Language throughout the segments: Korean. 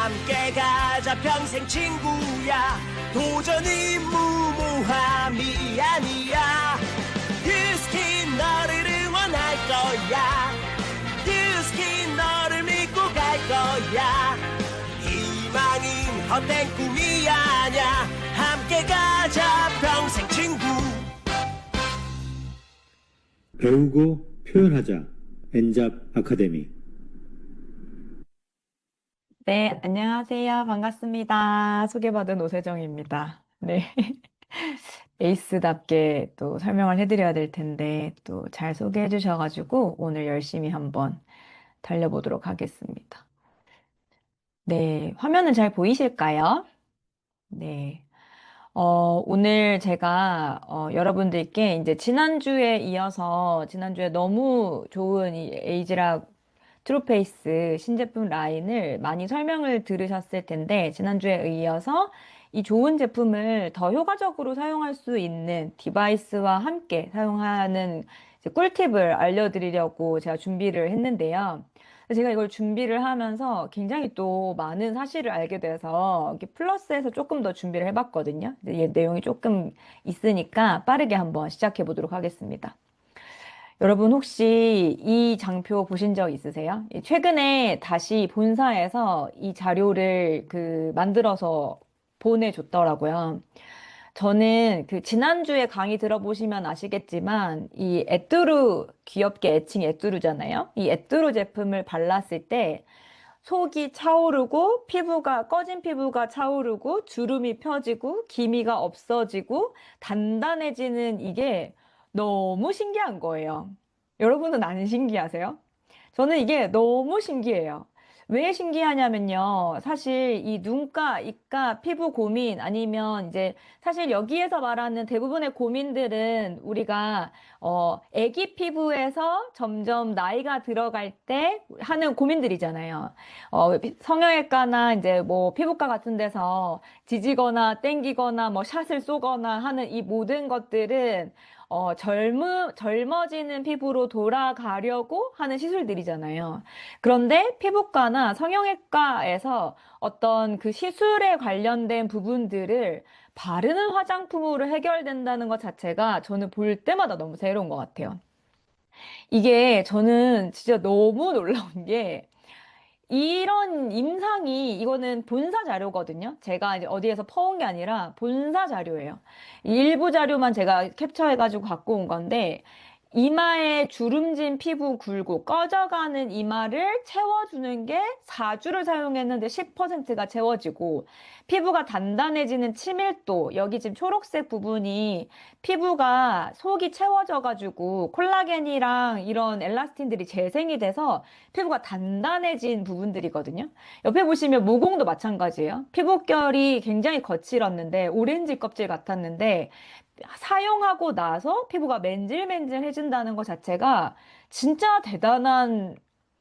함께 가자 평생 친구야. 도전이 무모함이 아니야. 뷰스킨 너를 응원할 거야. 뷰스킨 너를 믿고 갈 거야. 희망은 헛된 꿈이 아냐. 함께 가자 평생 친구. 배우고 표현하자. 엔잡 아카데미. 네, 안녕하세요. 반갑습니다. 소개받은 오세정입니다. 네. 에이스답게 또 설명을 해드려야 될 텐데, 또 잘 소개해 주셔가지고, 오늘 열심히 한번 달려보도록 하겠습니다. 네, 화면은 잘 보이실까요? 네. 오늘 제가, 여러분들께 이제 지난주에 이어서, 지난주에 너무 좋은 이 에이지락 트루페이스 신제품 라인을 많이 설명을 들으셨을 텐데, 지난주에 이어서 이 좋은 제품을 더 효과적으로 사용할 수 있는 디바이스와 함께 사용하는 이제 꿀팁을 알려드리려고 제가 준비를 했는데요. 제가 이걸 준비를 하면서 굉장히 또 많은 사실을 알게 돼서 이렇게 플러스해서 조금 더 준비를 해봤거든요. 이 내용이 조금 있으니까 빠르게 한번 시작해 보도록 하겠습니다. 여러분 혹시 이 장표 보신 적 있으세요? 최근에 다시 본사에서 이 자료를 만들어서 보내줬더라고요. 저는 지난주에 강의 들어보시면 아시겠지만 이 에뚜루, 귀엽게 애칭 에뚜루잖아요. 이 에뚜루 제품을 발랐을 때 속이 차오르고 꺼진 피부가 차오르고 주름이 펴지고 기미가 없어지고 단단해지는 이게 너무 신기한 거예요. 여러분은 안 신기하세요? 저는 이게 너무 신기해요. 왜 신기하냐면요. 사실 이 눈가, 입가, 피부 고민 아니면 이제 사실 여기에서 말하는 대부분의 고민들은 우리가 아기 피부에서 점점 나이가 들어갈 때 하는 고민들이잖아요. 성형외과나 이제 뭐 피부과 같은 데서 지지거나 땡기거나 뭐 샷을 쏘거나 하는 이 모든 것들은 젊어지는 피부로 돌아가려고 하는 시술들이잖아요. 그런데 피부과나 성형외과에서 어떤 그 시술에 관련된 부분들을 바르는 화장품으로 해결된다는 것 자체가 저는 볼 때마다 너무 새로운 것 같아요. 이게 저는 진짜 너무 놀라운 게 이런 임상이 이거는 본사 자료거든요. 제가 이제 어디에서 퍼온 게 아니라 본사 자료예요. 일부 자료만 제가 캡처해가지고 갖고 온 건데 이마에 주름진 피부 굴곡, 꺼져가는 이마를 채워주는 게 4주를 사용했는데 10%가 채워지고 피부가 단단해지는 치밀도, 여기 지금 초록색 부분이 피부가 속이 채워져가지고 콜라겐이랑 이런 엘라스틴들이 재생이 돼서 피부가 단단해진 부분들이거든요. 옆에 보시면 모공도 마찬가지예요. 피부결이 굉장히 거칠었는데 오렌지 껍질 같았는데 사용하고 나서 피부가 맨질맨질해진다는 것 자체가 진짜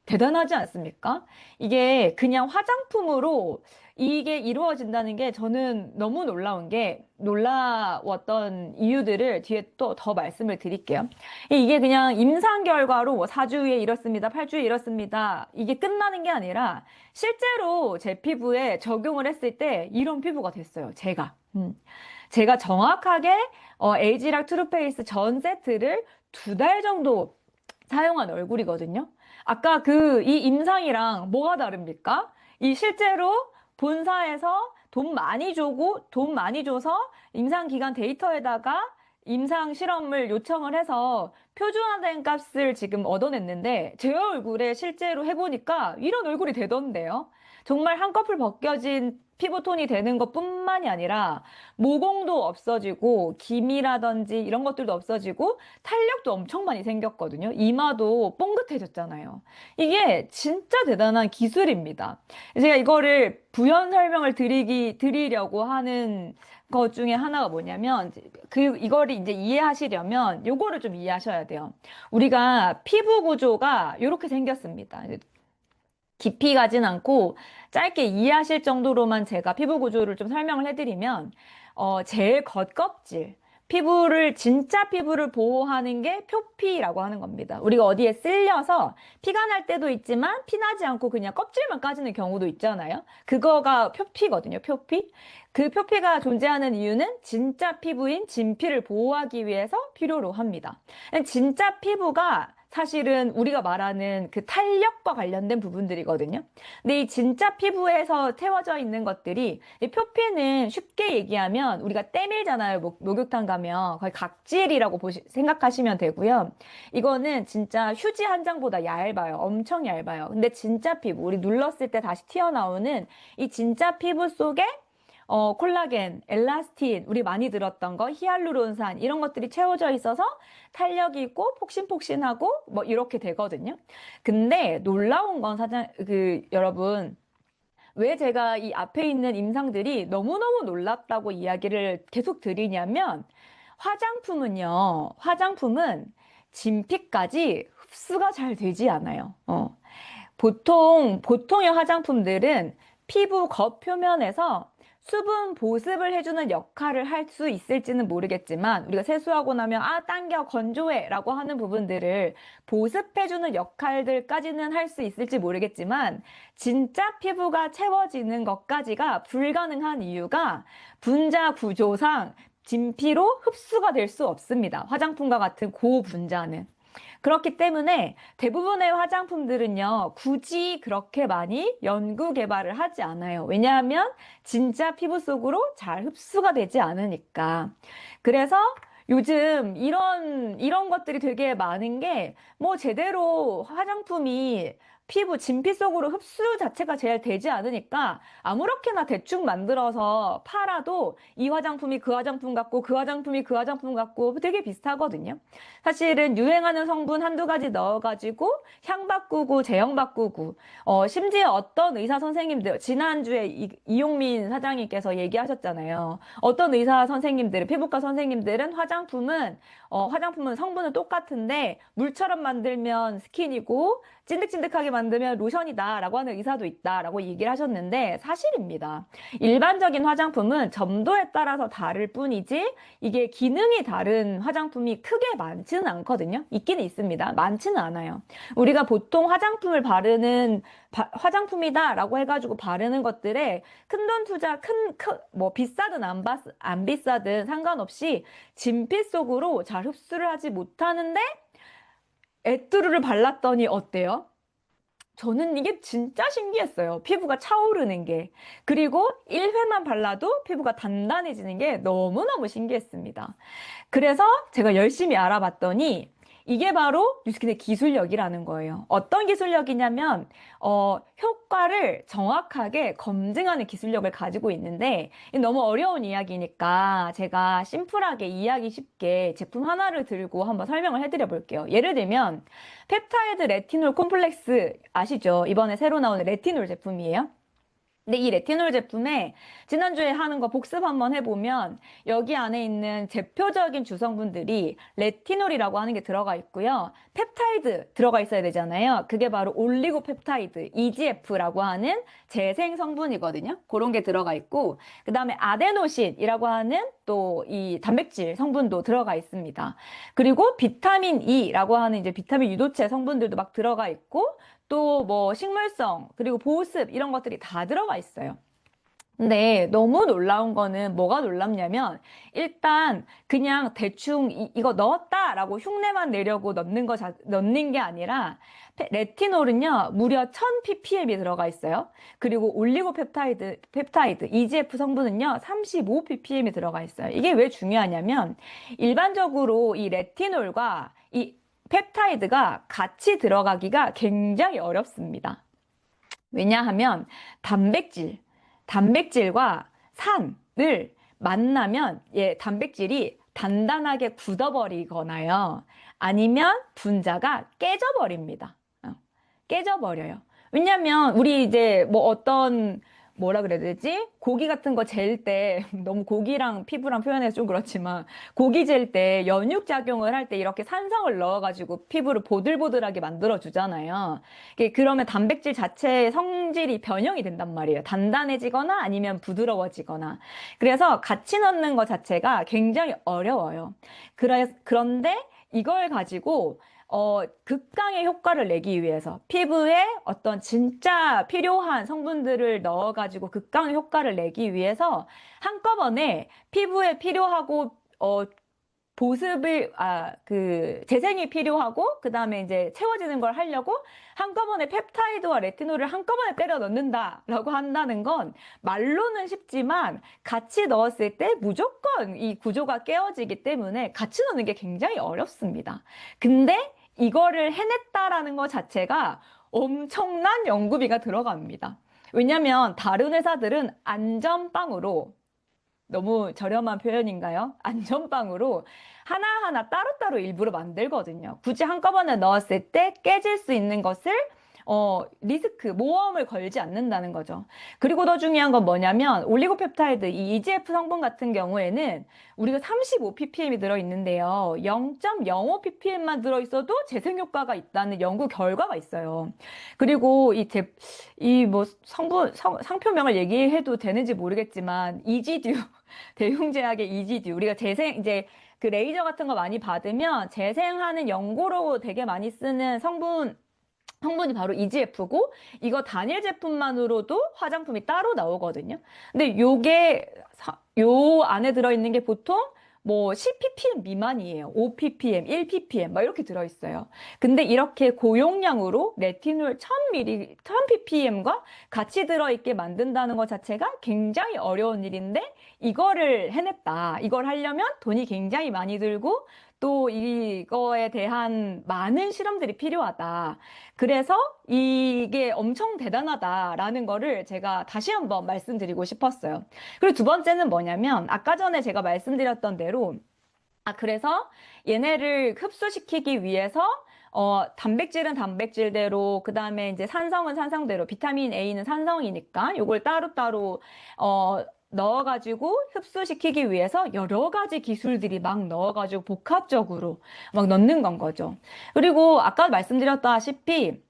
대단하지 않습니까? 이게 그냥 화장품으로 이게 이루어진다는 게 저는 너무 놀라웠던 이유들을 뒤에 또 더 말씀을 드릴게요. 이게 그냥 임상 결과로 4주에 이렇습니다, 8주에 이렇습니다. 이게 끝나는 게 아니라 실제로 제 피부에 적용을 했을 때 이런 피부가 됐어요, 제가. 제가 정확하게 에이지락 트루페이스 전 세트를 2달 정도 사용한 얼굴이거든요. 아까 이 임상이랑 뭐가 다릅니까? 이 실제로 본사에서 돈 많이 줘서 임상 기간 데이터에다가 임상 실험을 요청을 해서 표준화된 값을 지금 얻어냈는데 제 얼굴에 실제로 해보니까 이런 얼굴이 되던데요. 정말 한꺼풀 벗겨진 피부톤이 되는 것뿐만이 아니라 모공도 없어지고 기미라든지 이런 것들도 없어지고 탄력도 엄청 많이 생겼거든요. 이마도 뽕긋해졌잖아요. 이게 진짜 대단한 기술입니다. 제가 이거를 부연 설명을 드리려고 하는 것 중에 하나가 뭐냐면 이거를 이제 이해하시려면 요거를 좀 이해하셔야 돼요. 우리가 피부 구조가 이렇게 생겼습니다. 깊이 가진 않고 짧게 이해하실 정도로만 제가 피부 구조를 좀 설명을 해드리면 제일 겉껍질, 진짜 피부를 보호하는 게 표피라고 하는 겁니다. 우리가 어디에 쓸려서 피가 날 때도 있지만 피 나지 않고 그냥 껍질만 까지는 경우도 있잖아요. 그거가 표피거든요, 표피. 그 표피가 존재하는 이유는 진짜 피부인 진피를 보호하기 위해서 필요로 합니다. 진짜 피부가 사실은 우리가 말하는 그 탄력과 관련된 부분들이거든요. 근데 이 진짜 피부에서 채워져 있는 것들이, 이 표피는 쉽게 얘기하면 우리가 때밀잖아요. 목욕탕 가면 거의 각질이라고 생각하시면 되고요. 이거는 진짜 휴지 한 장보다 얇아요. 엄청 얇아요. 근데 진짜 피부, 우리 눌렀을 때 다시 튀어나오는 이 진짜 피부 속에 콜라겐, 엘라스틴, 우리 많이 들었던 거, 히알루론산, 이런 것들이 채워져 있어서 탄력이 있고, 폭신폭신하고, 뭐, 이렇게 되거든요. 근데 놀라운 건 여러분, 왜 제가 이 앞에 있는 임상들이 너무너무 놀랍다고 이야기를 계속 드리냐면, 화장품은 진피까지 흡수가 잘 되지 않아요. 보통의 화장품들은 피부 겉표면에서 수분 보습을 해주는 역할을 할 수 있을지는 모르겠지만, 우리가 세수하고 나면 당겨 건조해 라고 하는 부분들을 보습해주는 역할들까지는 할 수 있을지 모르겠지만, 진짜 피부가 채워지는 것까지가 불가능한 이유가 분자 구조상 진피로 흡수가 될 수 없습니다. 화장품과 같은 고분자는. 그렇기 때문에 대부분의 화장품들은요, 굳이 그렇게 많이 연구 개발을 하지 않아요. 왜냐하면 진짜 피부 속으로 잘 흡수가 되지 않으니까. 그래서 요즘 이런 것들이 되게 많은 게, 뭐 제대로 화장품이 진피 속으로 흡수 자체가 잘 되지 않으니까 아무렇게나 대충 만들어서 팔아도 이 화장품이 그 화장품 같고 그 화장품이 그 화장품 같고 되게 비슷하거든요. 사실은 유행하는 성분 한두 가지 넣어가지고 향 바꾸고 제형 바꾸고, 심지어 어떤 의사 선생님들, 지난주에 이용민 사장님께서 얘기하셨잖아요. 어떤 의사 선생님들은, 피부과 선생님들은 화장품은 성분은 똑같은데 물처럼 만들면 스킨이고 찐득찐득하게 만들면 로션이다 라고 하는 의사도 있다 라고 얘기를 하셨는데, 사실입니다. 일반적인 화장품은 점도에 따라서 다를 뿐이지 이게 기능이 다른 화장품이 크게 많지는 않거든요. 있기는 있습니다. 많지는 않아요. 우리가 보통 화장품을 바르는 화장품이다 라고 해가지고 바르는 것들에 큰돈 투자, 뭐 비싸든 안 비싸든 상관없이 진피 속으로 잘 흡수를 하지 못하는데, 에뚜르를 발랐더니 어때요? 저는 이게 진짜 신기했어요. 피부가 차오르는 게. 그리고 1회만 발라도 피부가 단단해지는 게 너무너무 신기했습니다. 그래서 제가 열심히 알아봤더니 이게 바로 뉴스킨의 기술력이라는 거예요. 어떤 기술력이냐면 효과를 정확하게 검증하는 기술력을 가지고 있는데, 너무 어려운 이야기니까 제가 심플하게 이해하기 쉽게 제품 하나를 들고 한번 설명을 해드려 볼게요. 예를 들면 펩타이드 레티놀 콤플렉스 아시죠? 이번에 새로 나오는 레티놀 제품이에요. 근데 이 레티놀 제품에 지난주에 하는 거 복습 한번 해보면 여기 안에 있는 대표적인 주성분들이 레티놀이라고 하는 게 들어가 있고요. 펩타이드 들어가 있어야 되잖아요. 그게 바로 올리고펩타이드, EGF라고 하는 재생 성분이거든요. 그런 게 들어가 있고, 그 다음에 아데노신이라고 하는 또 이 단백질 성분도 들어가 있습니다. 그리고 비타민 E라고 하는 이제 비타민 유도체 성분들도 막 들어가 있고, 또 뭐 식물성, 그리고 보습 이런 것들이 다 들어가 있어요. 근데 너무 놀라운 거는 뭐가 놀랍냐면, 일단 그냥 대충 이거 넣었다라고 흉내만 내려고 넣는 게 아니라, 레티놀은요 무려 1000ppm이 들어가 있어요. 그리고 올리고펩타이드 EGF 성분은요 35ppm이 들어가 있어요. 이게 왜 중요하냐면, 일반적으로 이 레티놀과 이 펩타이드가 같이 굉장히 어렵습니다. 왜냐하면 단백질과 산을 만나면 단백질이 단단하게 굳어버리거나요, 아니면 분자가 깨져버립니다. 깨져버려요. 왜냐면 우리 이제 뭐 어떤 뭐라 그래야 되지? 고기 같은 거 젤 때, 너무 고기랑 피부랑 표현해서 좀 그렇지만, 고기 젤 때 연육작용을 할 때 이렇게 산성을 넣어가지고 피부를 보들보들하게 만들어주잖아요. 그러면 단백질 자체의 성질이 변형이 된단 말이에요. 단단해지거나 아니면 부드러워지거나. 그래서 같이 넣는 것 자체가 굉장히 어려워요. 그런데 이걸 가지고 극강의 효과를 내기 위해서 피부에 어떤 진짜 필요한 성분들을 넣어가지고 극강의 효과를 내기 위해서 한꺼번에 피부에 필요하고, 재생이 필요하고, 그 다음에 이제 채워지는 걸 하려고 한꺼번에 펩타이드와 레티놀을 한꺼번에 때려 넣는다라고 한다는 건 말로는 쉽지만 같이 넣었을 때 무조건 이 구조가 깨어지기 때문에 같이 넣는 게 굉장히 어렵습니다. 근데 이거를 해냈다라는 것 자체가 엄청난 연구비가 들어갑니다. 왜냐면 다른 회사들은 안전빵으로, 너무 저렴한 표현인가요? 안전빵으로 하나하나 따로따로 일부러 만들거든요. 굳이 한꺼번에 넣었을 때 깨질 수 있는 것을 모험을 걸지 않는다는 거죠. 그리고 더 중요한 건 뭐냐면, 올리고펩타이드, 이 EGF 성분 같은 경우에는 우리가 35ppm이 들어있는데요. 0.05ppm만 들어있어도 재생효과가 있다는 연구 결과가 있어요. 그리고 상표명을 얘기해도 되는지 모르겠지만, 이지듀, 대웅제약의 이지듀, 우리가 그 레이저 같은 거 많이 받으면 재생하는 연고로 되게 많이 쓰는 성분이 바로 EGF고, 이거 단일 제품만으로도 화장품이 따로 나오거든요. 근데 요 안에 들어있는 게 보통 뭐 10ppm 미만이에요. 5ppm, 1ppm 막 이렇게 들어있어요. 근데 이렇게 고용량으로 레티놀 1000ppm과 같이 들어있게 만든다는 것 자체가 굉장히 어려운 일인데, 이거를 해냈다. 이걸 하려면 돈이 굉장히 많이 들고 또 이거에 대한 많은 실험들이 필요하다. 그래서 이게 엄청 대단하다라는 거를 제가 다시 한번 말씀드리고 싶었어요. 그리고 두 번째는 뭐냐면, 아까 전에 제가 말씀드렸던 대로, 그래서 얘네를 흡수시키기 위해서 단백질은 단백질대로, 그 다음에 이제 산성은 산성대로, 비타민 A는 산성이니까 요걸 따로따로 넣어가지고 흡수시키기 위해서 여러 가지 기술들이 막 넣어가지고 복합적으로 막 넣는 건 거죠. 그리고 아까 말씀드렸다시피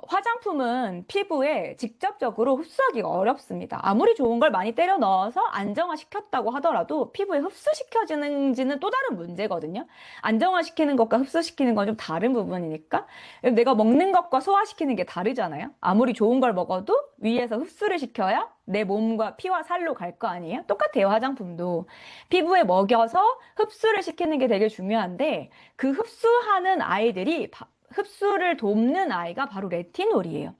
화장품은 피부에 직접적으로 흡수하기가 어렵습니다. 아무리 좋은 걸 많이 때려 넣어서 안정화시켰다고 하더라도 피부에 흡수시켜지는지는 또 다른 문제거든요. 안정화시키는 것과 흡수시키는 건 좀 다른 부분이니까. 내가 먹는 것과 소화시키는 게 다르잖아요. 아무리 좋은 걸 먹어도 위에서 흡수를 시켜야 내 몸과 피와 살로 갈 거 아니에요? 똑같아요, 화장품도. 피부에 먹여서 흡수를 시키는 게 되게 중요한데, 그 흡수하는 아이들이 흡수를 돕는 아이가 바로 레티놀이에요.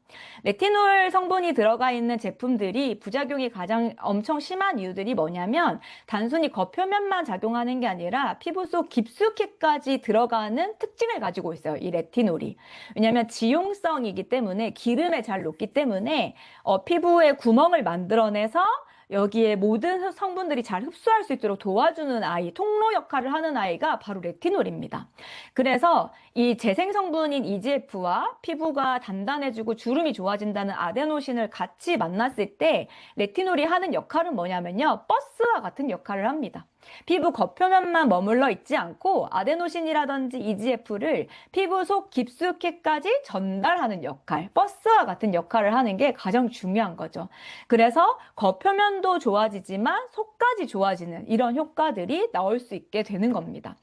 레티놀 성분이 들어가 있는 제품들이 부작용이 가장 엄청 심한 이유들이 뭐냐면, 단순히 겉표면만 작용하는 게 아니라 피부 속 깊숙이까지 들어가는 특징을 가지고 있어요, 이 레티놀이. 왜냐하면 지용성이기 때문에, 기름에 잘 녹기 때문에 피부에 구멍을 만들어내서 여기에 모든 성분들이 잘 흡수할 수 있도록 도와주는 아이, 통로 역할을 하는 아이가 바로 레티놀입니다. 그래서 이 재생 성분인 EGF와 피부가 단단해지고 주름이 좋아진다는 아데노신을 같이 만났을 때 레티놀이 하는 역할은 뭐냐면요, 버스와 같은 역할을 합니다. 피부 겉표면만 머물러 있지 않고 아데노신이라든지 EGF를 피부 속 깊숙이까지 전달하는 역할, 버스와 같은 역할을 하는 게 가장 중요한 거죠. 그래서 겉표면도 좋아지지만 속까지 좋아지는 이런 효과들이 나올 수 있게 되는 겁니다.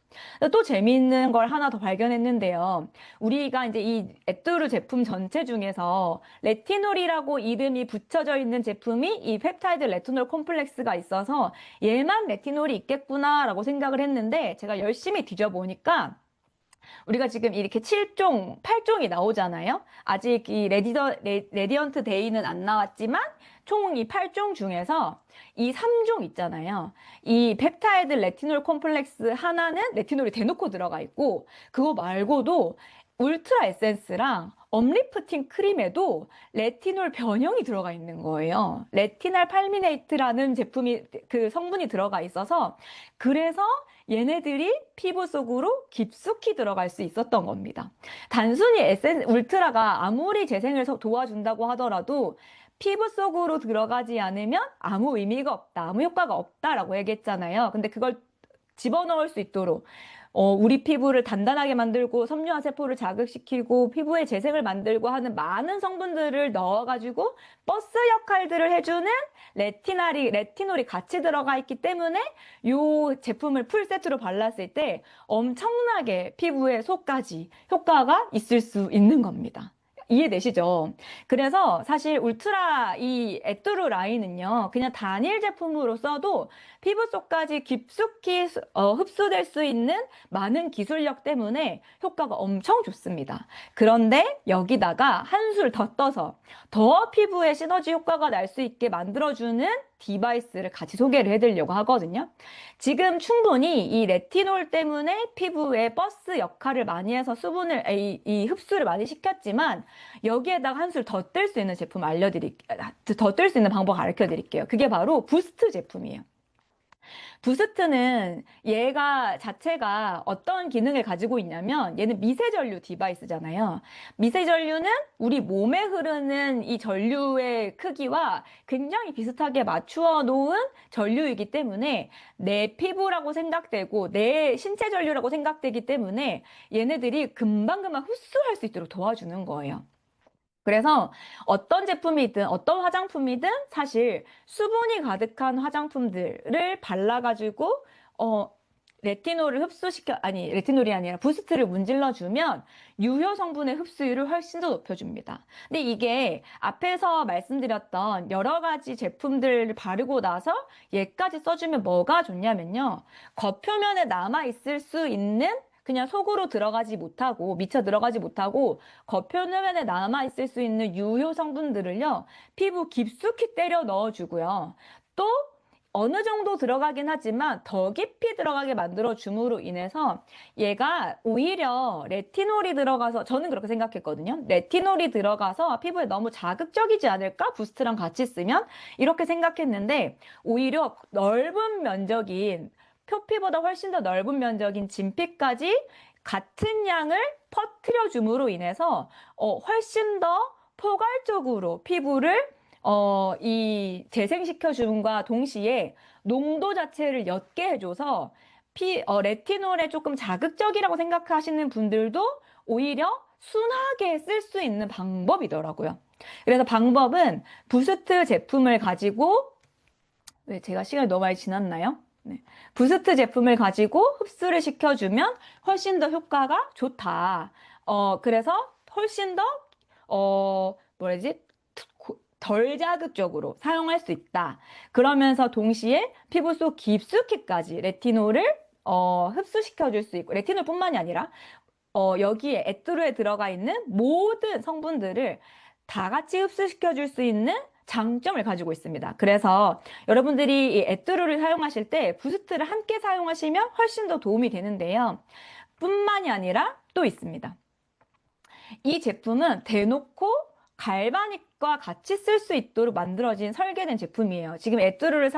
또 재미있는 걸 하나 더 발견했는데요. 우리가 이제 이 에뚜르 제품 전체 중에서 레티놀이라고 이름이 붙여져 있는 제품이 이 펩타이드 레티놀 콤플렉스가 있어서 얘만 레티놀이 있겠구나라고 생각을 했는데, 제가 열심히 뒤져보니까 우리가 지금 이렇게 7종, 8종이 나오잖아요. 아직 이 레디언트 데이는 안 나왔지만 총 이 8종 중에서 이 3종 있잖아요. 이 펩타이드 레티놀 콤플렉스 하나는 레티놀이 대놓고 들어가 있고, 그거 말고도 울트라 에센스랑 업리프팅 크림에도 레티놀 변형이 들어가 있는 거예요. 레티날 팔미네이트라는 그 성분이 들어가 있어서, 그래서 얘네들이 피부 속으로 깊숙이 들어갈 수 있었던 겁니다. 단순히 울트라가 아무리 재생을 도와준다고 하더라도 피부 속으로 들어가지 않으면 아무 의미가 없다, 아무 효과가 없다라고 얘기했잖아요. 근데 그걸 집어넣을 수 있도록 우리 피부를 단단하게 만들고 섬유화 세포를 자극시키고 피부의 재생을 만들고 하는 많은 성분들을 넣어가지고 버스 역할들을 해주는 레티놀이 같이 들어가 있기 때문에 이 제품을 풀 세트로 발랐을 때 엄청나게 피부에 속까지 효과가 있을 수 있는 겁니다. 이해되시죠? 그래서 사실 울트라 이 에뚜르 라인은요, 그냥 단일 제품으로 써도 피부 속까지 깊숙이 흡수될 수 있는 많은 기술력 때문에 효과가 엄청 좋습니다. 그런데 여기다가 한술 더 떠서 더 피부에 시너지 효과가 날 수 있게 만들어주는 디바이스를 같이 소개를 해드리려고 하거든요. 지금 충분히 이 레티놀 때문에 피부에 버스 역할을 많이 해서 수분을, 이 흡수를 많이 시켰지만 여기에다가 한술 더 뜰 수 있는 제품 더 뜰 수 있는 방법 가르쳐 드릴게요. 그게 바로 부스트 제품이에요. 부스트는 얘가 자체가 어떤 기능을 가지고 있냐면 얘는 미세전류 디바이스잖아요. 미세전류는 우리 몸에 흐르는 이 전류의 크기와 굉장히 비슷하게 맞추어 놓은 전류이기 때문에 내 피부라고 생각되고 내 신체 전류라고 생각되기 때문에 얘네들이 금방금방 흡수할 수 있도록 도와주는 거예요. 그래서 어떤 제품이든 어떤 화장품이든 사실 수분이 가득한 화장품들을 발라가지고 레티놀이 아니라 부스트를 문질러주면 유효 성분의 흡수율을 훨씬 더 높여줍니다. 근데 이게 앞에서 말씀드렸던 여러 가지 제품들을 바르고 나서 얘까지 써주면 뭐가 좋냐면요. 겉표면에 남아있을 수 있는 그냥 속으로 들어가지 못하고 미처 들어가지 못하고 겉표면에 남아있을 수 있는 유효 성분들을요. 피부 깊숙이 때려 넣어주고요. 또 어느 정도 들어가긴 하지만 더 깊이 들어가게 만들어 줌으로 인해서 얘가 오히려 레티놀이 들어가서 저는 그렇게 생각했거든요. 레티놀이 들어가서 피부에 너무 자극적이지 않을까? 부스트랑 같이 쓰면 이렇게 생각했는데 오히려 넓은 면적인 표피보다 훨씬 더 넓은 면적인 진피까지 같은 양을 퍼뜨려 줌으로 인해서 훨씬 더 포괄적으로 피부를 이 재생시켜 줌과 동시에 농도 자체를 옅게 해줘서 레티놀에 조금 자극적이라고 생각하시는 분들도 오히려 순하게 쓸 수 있는 방법이더라고요. 그래서 방법은 부스트 제품을 가지고 왜 제가 시간이 너무 많이 지났나요? 네. 부스트 제품을 가지고 흡수를 시켜주면 훨씬 더 효과가 좋다. 그래서 훨씬 더, 덜 자극적으로 사용할 수 있다. 그러면서 동시에 피부 속 깊숙이까지 레티놀을 흡수시켜줄 수 있고, 레티놀뿐만이 아니라 여기에 에뚜르에 들어가 있는 모든 성분들을 다 같이 흡수시켜줄 수 있는 장점을 가지고 있습니다. 그래서 여러분들이 이 에뚜르를 사용하실 때 부스트를 함께 사용하시면 훨씬 더 도움이 되는데요. 뿐만이 아니라 또 있습니다. 이 제품은 대놓고 갈바닉과 같이 쓸 수 있도록 만들어진 설계된 제품이에요. 지금 에뚜르를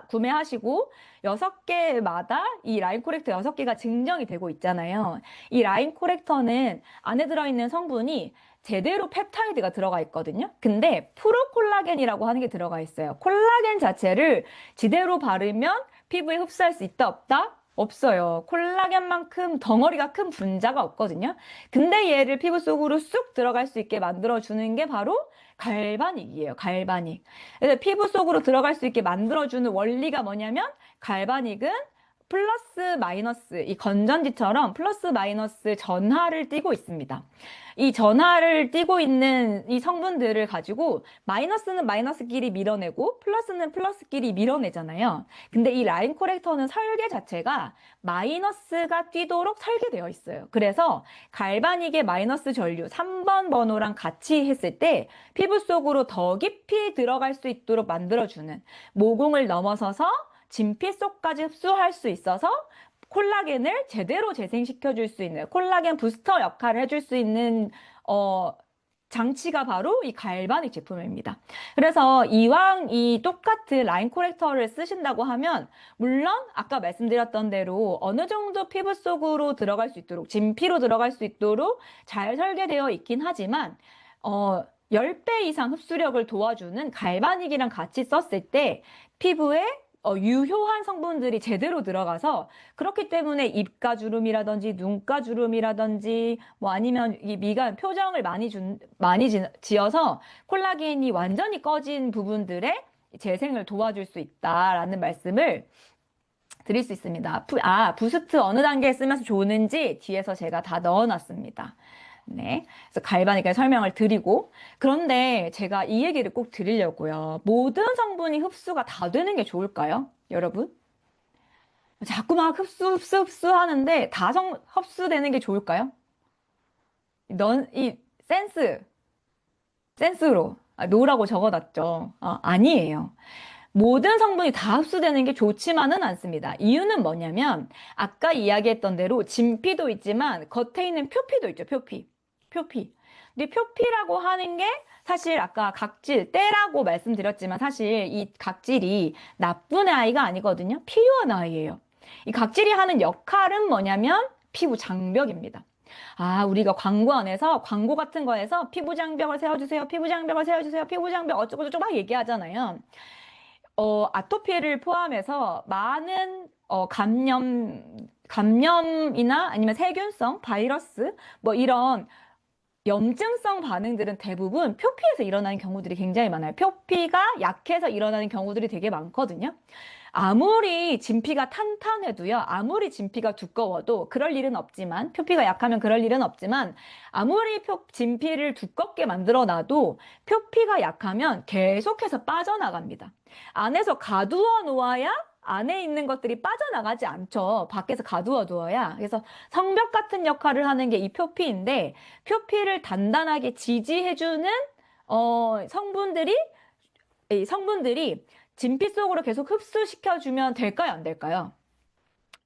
구매하시고 6개마다 이 라인 코렉터 6개가 증정이 되고 있잖아요. 이 라인 코렉터는 안에 들어있는 성분이 제대로 펩타이드가 들어가 있거든요. 근데 프로콜라겐이라고 하는 게 들어가 있어요. 콜라겐 자체를 지대로 바르면 피부에 흡수할 수 있다 없다? 없어요. 콜라겐만큼 덩어리가 큰 분자가 없거든요. 근데 얘를 피부 속으로 쑥 들어갈 수 있게 만들어주는 게 바로 갈바닉이에요. 갈바닉. 그래서 피부 속으로 들어갈 수 있게 만들어주는 원리가 뭐냐면 갈바닉은 플러스 마이너스 이 건전지처럼 플러스 마이너스 전하를 띠고 있습니다. 이 전하를 띠고 있는 이 성분들을 가지고 마이너스는 마이너스끼리 밀어내고 플러스는 플러스끼리 밀어내잖아요. 근데 이 라인 코렉터는 설계 자체가 마이너스가 띄도록 설계되어 있어요. 그래서 갈바닉의 마이너스 전류 3번 번호랑 같이 했을 때 피부 속으로 더 깊이 들어갈 수 있도록 만들어주는 모공을 넘어서서 진피 속까지 흡수할 수 있어서 콜라겐을 제대로 재생시켜 줄 수 있는 콜라겐 부스터 역할을 해줄 수 있는 장치가 바로 이 갈바닉 제품입니다. 그래서 이왕 이 똑같은 라인 코렉터를 쓰신다고 하면 물론 아까 말씀드렸던 대로 어느 정도 피부 속으로 들어갈 수 있도록 진피로 들어갈 수 있도록 잘 설계되어 있긴 하지만 10배 이상 흡수력을 도와주는 갈바닉이랑 같이 썼을 때 피부에 유효한 성분들이 제대로 들어가서 그렇기 때문에 입가 주름이라든지 눈가 주름이라든지 뭐 아니면 이 미간 표정을 많이 지어서 콜라겐이 완전히 꺼진 부분들의 재생을 도와줄 수 있다라는 말씀을 드릴 수 있습니다. 부스트 어느 단계에 쓰면서 좋은지 뒤에서 제가 다 넣어놨습니다. 네. 그래서 갈바닉을 설명을 드리고, 그런데 제가 이 얘기를 꼭 드리려고요. 모든 성분이 흡수가 다 되는 게 좋을까요? 여러분? 자꾸 막 흡수 하는데 다 흡수되는 게 좋을까요? 이 센스로, 노라고 적어놨죠. 아니에요. 모든 성분이 다 흡수되는 게 좋지만은 않습니다. 이유는 뭐냐면 아까 이야기했던 대로 진피도 있지만 겉에 있는 표피도 있죠. 표피. 근데 표피라고 하는 게 사실 아까 각질, 때라고 말씀드렸지만 사실 이 각질이 나쁜 아이가 아니거든요. 필요한 아이예요. 이 각질이 하는 역할은 뭐냐면 피부 장벽입니다. 우리가 광고 안에서, 광고 같은 거에서 피부 장벽을 세워주세요. 피부 장벽을 세워주세요. 피부 장벽 어쩌고저쩌고 막 얘기하잖아요. 아토피를 포함해서 많은 감염이나 아니면 세균성, 바이러스, 뭐 이런 염증성 반응들은 대부분 표피에서 일어나는 경우들이 굉장히 많아요. 표피가 약해서 일어나는 경우들이 되게 많거든요. 아무리 진피가 탄탄해도요, 아무리 진피가 두꺼워도 그럴 일은 없지만, 표피가 약하면 그럴 일은 없지만, 아무리 진피를 두껍게 만들어 놔도 표피가 약하면 계속해서 빠져나갑니다. 안에서 가두어 놓아야 안에 있는 것들이 빠져나가지 않죠. 밖에서 가두어 두어야. 그래서 성벽 같은 역할을 하는 게 이 표피인데, 표피를 단단하게 지지해주는 성분들이 진피 속으로 계속 흡수시켜주면 될까요? 안 될까요?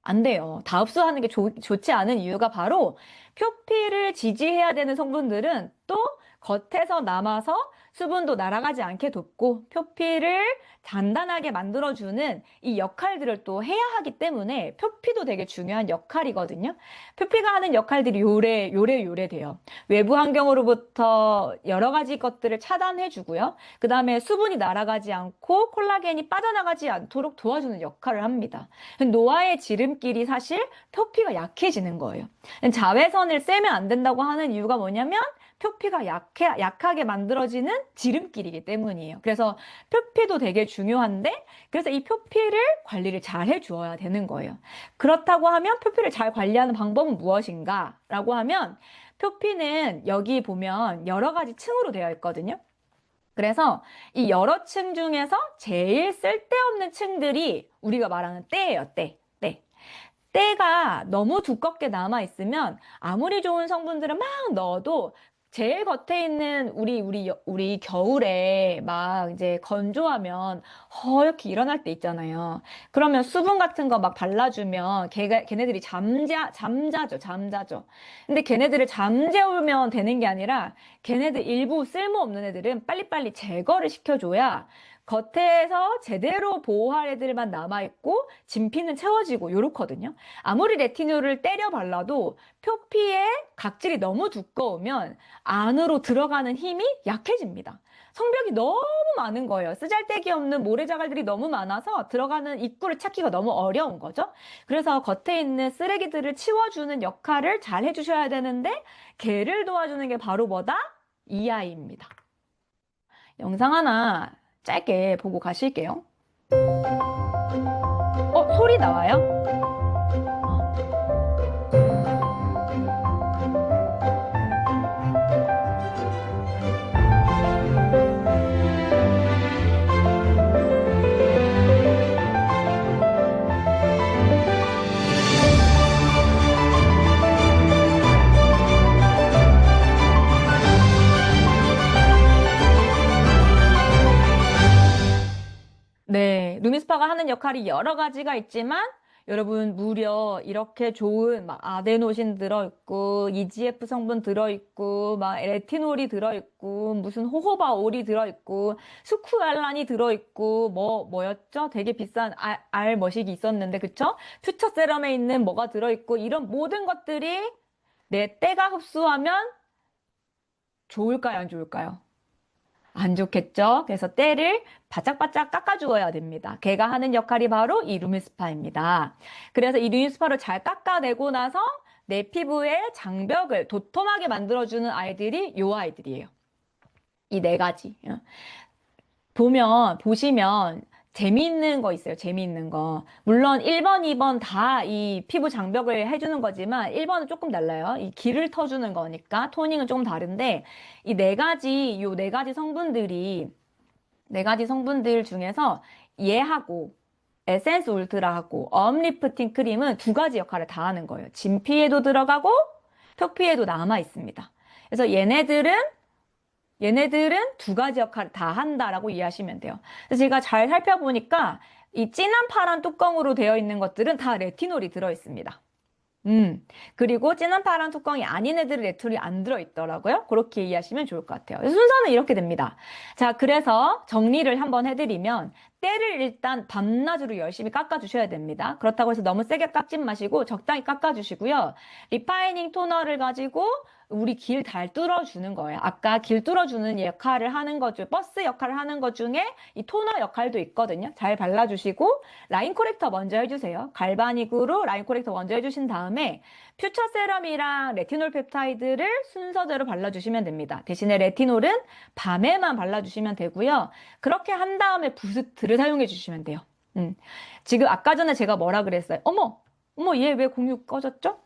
안 돼요. 다 흡수하는 게 좋지 않은 이유가 바로 표피를 지지해야 되는 성분들은 또 겉에서 남아서 수분도 날아가지 않게 돕고 표피를 단단하게 만들어주는 이 역할들을 또 해야 하기 때문에 표피도 되게 중요한 역할이거든요. 표피가 하는 역할들이 요래 돼요. 외부 환경으로부터 여러 가지 것들을 차단해주고요. 그 다음에 수분이 날아가지 않고 콜라겐이 빠져나가지 않도록 도와주는 역할을 합니다. 노화의 지름길이 사실 표피가 약해지는 거예요. 자외선을 쐬면 안 된다고 하는 이유가 뭐냐면 표피가 약하게 만들어지는 지름길이기 때문이에요. 그래서 표피도 되게 중요한데, 그래서 이 표피를 관리를 잘 해주어야 되는 거예요. 그렇다고 하면 표피를 잘 관리하는 방법은 무엇인가? 라고 하면 표피는 여기 보면 여러 가지 층으로 되어 있거든요. 그래서 이 여러 층 중에서 제일 쓸데없는 층들이 우리가 말하는 때예요, 때. 때가 너무 두껍게 남아있으면 아무리 좋은 성분들을 막 넣어도 제일 겉에 있는 우리 겨울에 막 이제 건조하면 허옇게 일어날 때 있잖아요. 그러면 수분 같은 거 막 발라주면 걔네들이 잠자죠. 근데 걔네들을 잠재우면 되는 게 아니라 걔네들 일부 쓸모없는 애들은 빨리빨리 제거를 시켜줘야 겉에서 제대로 보호할 애들만 남아있고 진피는 채워지고 요렇거든요. 아무리 레티놀을 때려 발라도 표피에 각질이 너무 두꺼우면 안으로 들어가는 힘이 약해집니다. 성벽이 너무 많은 거예요. 쓰잘데기 없는 모래자갈들이 너무 많아서 들어가는 입구를 찾기가 너무 어려운 거죠. 그래서 겉에 있는 쓰레기들을 치워주는 역할을 잘 해주셔야 되는데 걔를 도와주는 게 바로 뭐다? 이 아이입니다. 영상 하나 짧게 보고 가실게요. 소리 나와요? 네, 루미스파가 하는 역할이 여러 가지가 있지만 여러분 무려 이렇게 좋은 막 아데노신 들어있고 EGF 성분 들어있고 막 레티놀이 들어있고 무슨 호호바 올이 들어있고 스쿠알란이 들어있고 뭐였죠? 되게 비싼 알 머시기 있었는데 그쵸? 퓨처 세럼에 있는 뭐가 들어있고 이런 모든 것들이 내 때가 흡수하면 좋을까요? 안 좋을까요? 안 좋겠죠? 그래서 때를 바짝바짝 깎아주어야 됩니다. 걔가 하는 역할이 바로 이 루미스파입니다. 그래서 이 루미스파를 잘 깎아내고 나서 내 피부의 장벽을 도톰하게 만들어주는 아이들이 요 아이들이에요. 이 네 가지. 보시면 재미있는 거 있어요. 재미있는 거. 물론 1번, 2번 다 이 피부 장벽을 해주는 거지만 1번은 조금 달라요. 이 길을 터주는 거니까 토닝은 조금 다른데 요 네 가지 성분들이 네 가지 성분들 중에서 얘하고 에센스 울트라하고 어음리프팅 크림은 두 가지 역할을 다 하는 거예요. 진피에도 들어가고 표피에도 남아 있습니다. 그래서 얘네들은 두 가지 역할을 다 한다라고 이해하시면 돼요. 그래서 제가 잘 살펴보니까 이 진한 파란 뚜껑으로 되어 있는 것들은 다 레티놀이 들어 있습니다. 그리고 진한 파란 뚜껑이 아닌 애들은 레티놀이 안 들어있더라고요. 그렇게 이해하시면 좋을 것 같아요. 순서는 이렇게 됩니다. 자, 그래서 정리를 한번 해드리면 때를 일단 밤낮으로 열심히 깎아주셔야 됩니다. 그렇다고 해서 너무 세게 깎지 마시고 적당히 깎아주시고요. 리파이닝 토너를 가지고 우리 길 잘 뚫어주는 거예요. 아까 길 뚫어주는 역할을 하는 것 중, 버스 역할을 하는 것 중에 이 토너 역할도 있거든요. 잘 발라주시고 라인 코렉터 먼저 해주세요. 갈바닉으로 라인 코렉터 먼저 해주신 다음에 퓨처 세럼이랑 레티놀 펩타이드를 순서대로 발라주시면 됩니다. 대신에 레티놀은 밤에만 발라주시면 되고요. 그렇게 한 다음에 부스트를 사용해 주시면 돼요. 지금 아까 전에 제가 뭐라 그랬어요? 어머, 얘 왜 공유 꺼졌죠?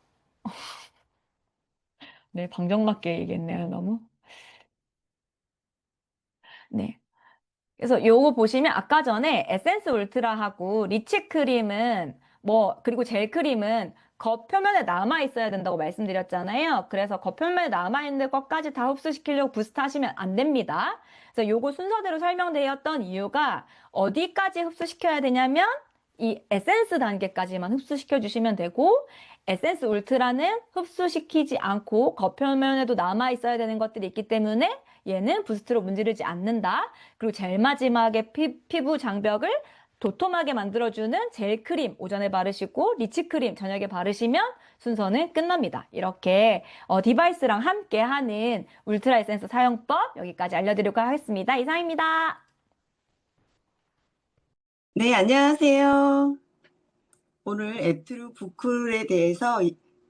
네, 방정맞게 얘기했네요, 너무. 네. 그래서 요거 보시면 아까 전에 에센스 울트라하고 리치 크림은 그리고 젤 크림은 겉표면에 남아 있어야 된다고 말씀드렸잖아요. 그래서 겉표면에 남아 있는 것까지 다 흡수시키려고 부스트 하시면 안 됩니다. 그래서 요거 순서대로 설명되었던 이유가 어디까지 흡수시켜야 되냐면 이 에센스 단계까지만 흡수시켜 주시면 되고 에센스 울트라는 흡수시키지 않고 겉표면에도 남아 있어야 되는 것들이 있기 때문에 얘는 부스트로 문지르지 않는다. 그리고 제일 마지막에 피부 장벽을 도톰하게 만들어주는 젤 크림 오전에 바르시고 리치 크림 저녁에 바르시면 순서는 끝납니다. 이렇게 디바이스랑 함께 하는 울트라 에센스 사용법 여기까지 알려드리도록 하겠습니다. 이상입니다. 네, 안녕하세요. 오늘 애트루 부클에 대해서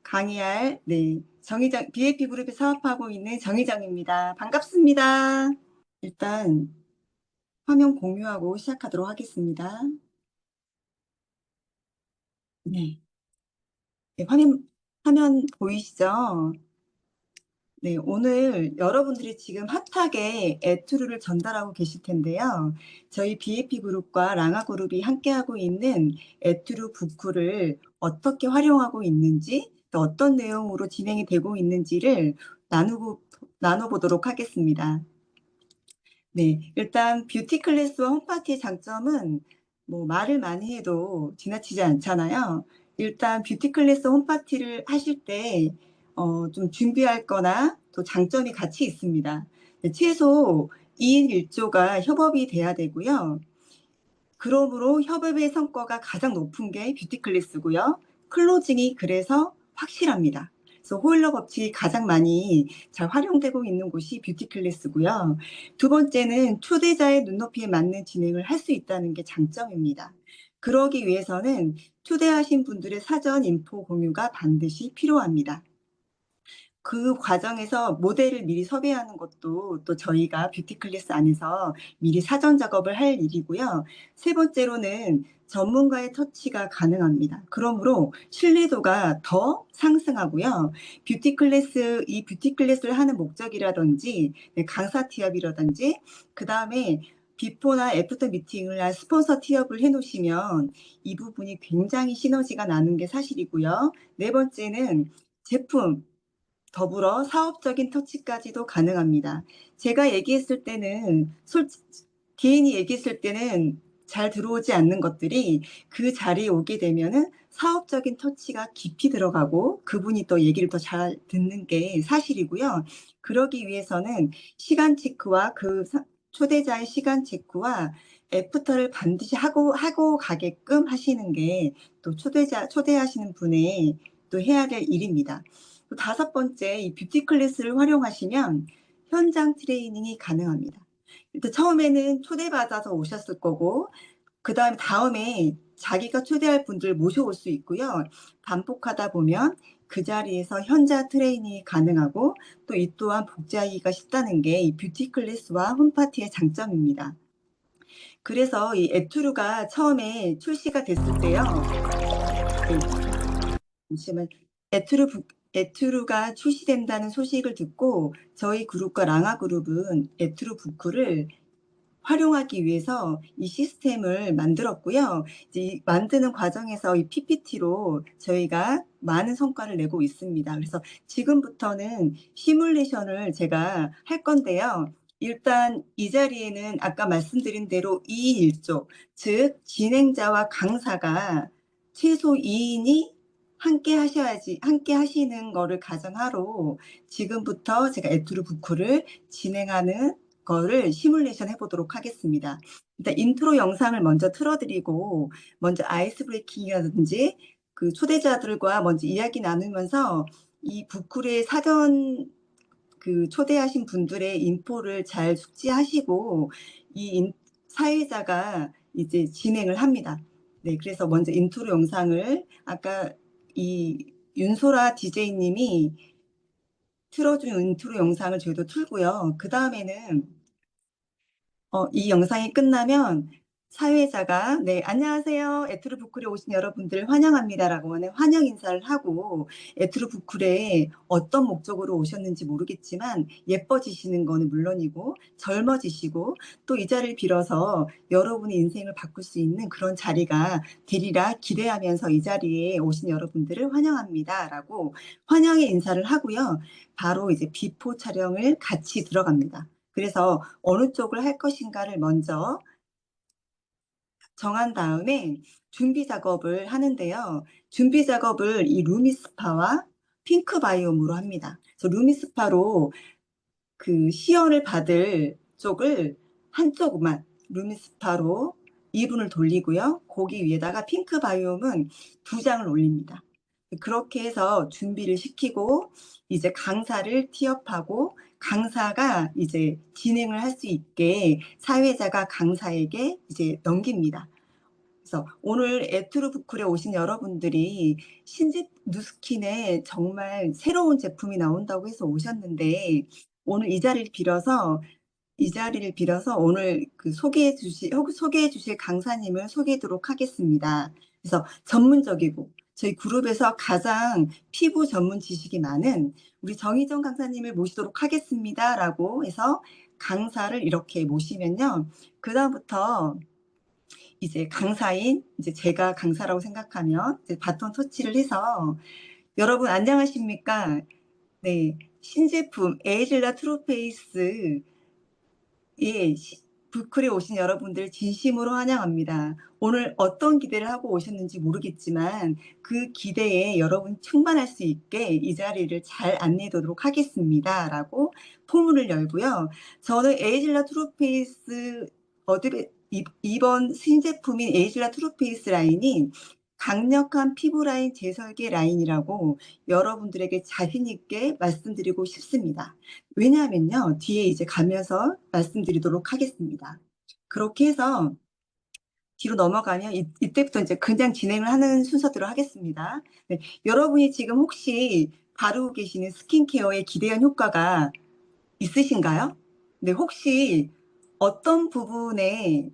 강의할 BAP 그룹에 사업하고 있는 정희정입니다. 반갑습니다. 일단 화면 공유하고 시작하도록 하겠습니다. 네, 화면 보이시죠? 네, 오늘 여러분들이 지금 핫하게 애트루를 전달하고 계실 텐데요. 저희 BAP 그룹과 랑아 그룹이 함께하고 있는 애트루 부쿠를 어떻게 활용하고 있는지, 또 어떤 내용으로 진행이 되고 있는지를 나눠보도록 하겠습니다. 네, 일단 뷰티 클래스와 홈파티의 장점은 말을 많이 해도 지나치지 않잖아요. 일단 뷰티 클래스 홈파티를 하실 때 좀 준비할 거나 또 장점이 같이 있습니다. 네, 최소 2인 1조가 협업이 돼야 되고요. 그러므로 협업의 성과가 가장 높은 게 뷰티 클래스고요. 클로징이 그래서 확실합니다. 그래서 호일러 법칙이 가장 많이 잘 활용되고 있는 곳이 뷰티 클래스고요. 두 번째는 초대자의 눈높이에 맞는 진행을 할 수 있다는 게 장점입니다. 그러기 위해서는 초대하신 분들의 사전 인포 공유가 반드시 필요합니다. 그 과정에서 모델을 미리 섭외하는 것도 또 저희가 뷰티 클래스 안에서 미리 사전 작업을 할 일이고요. 세 번째로는 전문가의 터치가 가능합니다. 그러므로 신뢰도가 더 상승하고요. 이 뷰티 클래스를 하는 목적이라든지 강사 티업이라든지 그 다음에 비포나 애프터 미팅을 한 스폰서 티업을 해놓으시면 이 부분이 굉장히 시너지가 나는 게 사실이고요. 네 번째는 제품 더불어 사업적인 터치까지도 가능합니다. 제가 얘기했을 때는 개인이 얘기했을 때는 잘 들어오지 않는 것들이 그 자리에 오게 되면은 사업적인 터치가 깊이 들어가고 그분이 또 얘기를 더 잘 듣는 게 사실이고요. 그러기 위해서는 시간 체크와 초대자의 시간 체크와 애프터를 반드시 하고 가게끔 하시는 게 또 초대하시는 분의 또 해야 될 일입니다. 또 다섯 번째, 이 뷰티 클래스를 활용하시면 현장 트레이닝이 가능합니다. 일단 처음에는 초대받아서 오셨을 거고, 다음에 자기가 초대할 분들 모셔올 수 있고요. 반복하다 보면 그 자리에서 현자 트레이닝이 가능하고 또 이 또한 복제하기가 쉽다는 게 이 뷰티 클래스와 홈파티의 장점입니다. 그래서 이 에투르가 처음에 출시가 됐을 때요. 잠시만. 에투르가 출시된다는 소식을 듣고 저희 그룹과 랑아 그룹은 에투르 부크를 활용하기 위해서 이 시스템을 만들었고요. 이제 이 만드는 과정에서 이 PPT로 저희가 많은 성과를 내고 있습니다. 그래서 지금부터는 시뮬레이션을 제가 할 건데요. 일단 이 자리에는 아까 말씀드린 대로 2인 1조, 즉 진행자와 강사가 최소 2인이 함께 하시는 거를 가정하로 지금부터 제가 에투르 부크를 진행하는 거를 시뮬레이션 해보도록 하겠습니다. 일단 인트로 영상을 먼저 틀어드리고 먼저 아이스 브레이킹이라든지 그 초대자들과 먼저 이야기 나누면서 이 부쿨의 사전 그 초대하신 분들의 인포를 잘 숙지하시고 사회자가 이제 진행을 합니다. 네, 그래서 먼저 인트로 영상을 아까 이 윤소라 DJ님이 틀어준 인트로 영상을 저희도 틀고요. 그 다음에는 이 영상이 끝나면 사회자가 네, 안녕하세요. 에투르 부쿨에 오신 여러분들 환영합니다라고 하는 환영 인사를 하고 에투르 부쿨에 어떤 목적으로 오셨는지 모르겠지만 예뻐지시는 거는 물론이고 젊어지시고 또 이 자리를 빌어서 여러분의 인생을 바꿀 수 있는 그런 자리가 되리라 기대하면서 이 자리에 오신 여러분들을 환영합니다라고 환영의 인사를 하고요. 바로 이제 비포 촬영을 같이 들어갑니다. 그래서 어느 쪽을 할 것인가를 먼저 정한 다음에 준비 작업을 하는데요. 준비 작업을 이 루미스파와 핑크 바이옴으로 합니다. 그래서 루미스파로 그 시연을 받을 쪽을 한쪽만 루미스파로 2분을 돌리고요. 거기 위에다가 핑크 바이옴은 2장을 올립니다. 그렇게 해서 준비를 시키고 이제 강사를 티업하고 강사가 이제 진행을 할 수 있게 사회자가 강사에게 이제 넘깁니다. 그래서 오늘 에투르 부쿨에 오신 여러분들이 신집 누스킨에 정말 새로운 제품이 나온다고 해서 오셨는데 오늘 이 자리를 빌어서 오늘 그 소개해 주실 강사님을 소개하도록 하겠습니다. 그래서 전문적이고 저희 그룹에서 가장 피부 전문 지식이 많은 우리 정희정 강사님을 모시도록 하겠습니다라고 해서 강사를 이렇게 모시면요. 그다음부터 이제 강사인 이제 제가 강사라고 생각하면 이제 바톤 터치를 해서 여러분 안녕하십니까? 네, 신제품 에이즐라 트루페이스 부클에 오신 여러분들 진심으로 환영합니다. 오늘 어떤 기대를 하고 오셨는지 모르겠지만 그 기대에 여러분 충만할 수 있게 이 자리를 잘 안내해 도록 하겠습니다. 라고 포문을 열고요. 저는 에이즐라 트루페이스 이번 신제품인 에이즐라 트루페이스 라인이 강력한 피부 라인 재설계 라인이라고 여러분들에게 자신 있게 말씀드리고 싶습니다. 왜냐하면요, 뒤에 이제 가면서 말씀드리도록 하겠습니다. 그렇게 해서 뒤로 넘어가면 이때부터 이제 그냥 진행을 하는 순서대로 하겠습니다. 네, 여러분이 지금 혹시 바르고 계시는 스킨케어에 기대한 효과가 있으신가요? 네, 혹시 어떤 부분에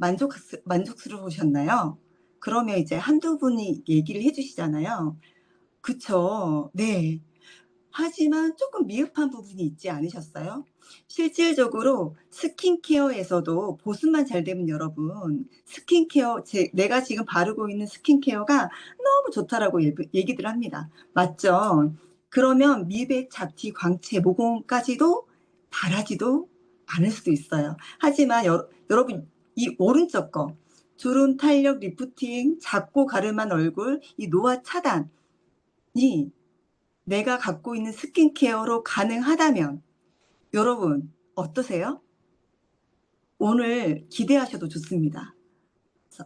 만족스러우셨나요? 그러면 이제 한두 분이 얘기를 해주시잖아요. 그쵸? 네. 하지만 조금 미흡한 부분이 있지 않으셨어요? 실질적으로 스킨케어에서도 보습만 잘 되면 여러분, 내가 지금 바르고 있는 스킨케어가 너무 좋다라고 얘기들 합니다. 맞죠? 그러면 미백, 잡티, 광채, 모공까지도 바라지도 않을 수도 있어요. 하지만 여러분, 이 오른쪽 거, 주름, 탄력, 리프팅, 작고 가름한 얼굴, 이 노화 차단이 내가 갖고 있는 스킨케어로 가능하다면 여러분 어떠세요? 오늘 기대하셔도 좋습니다.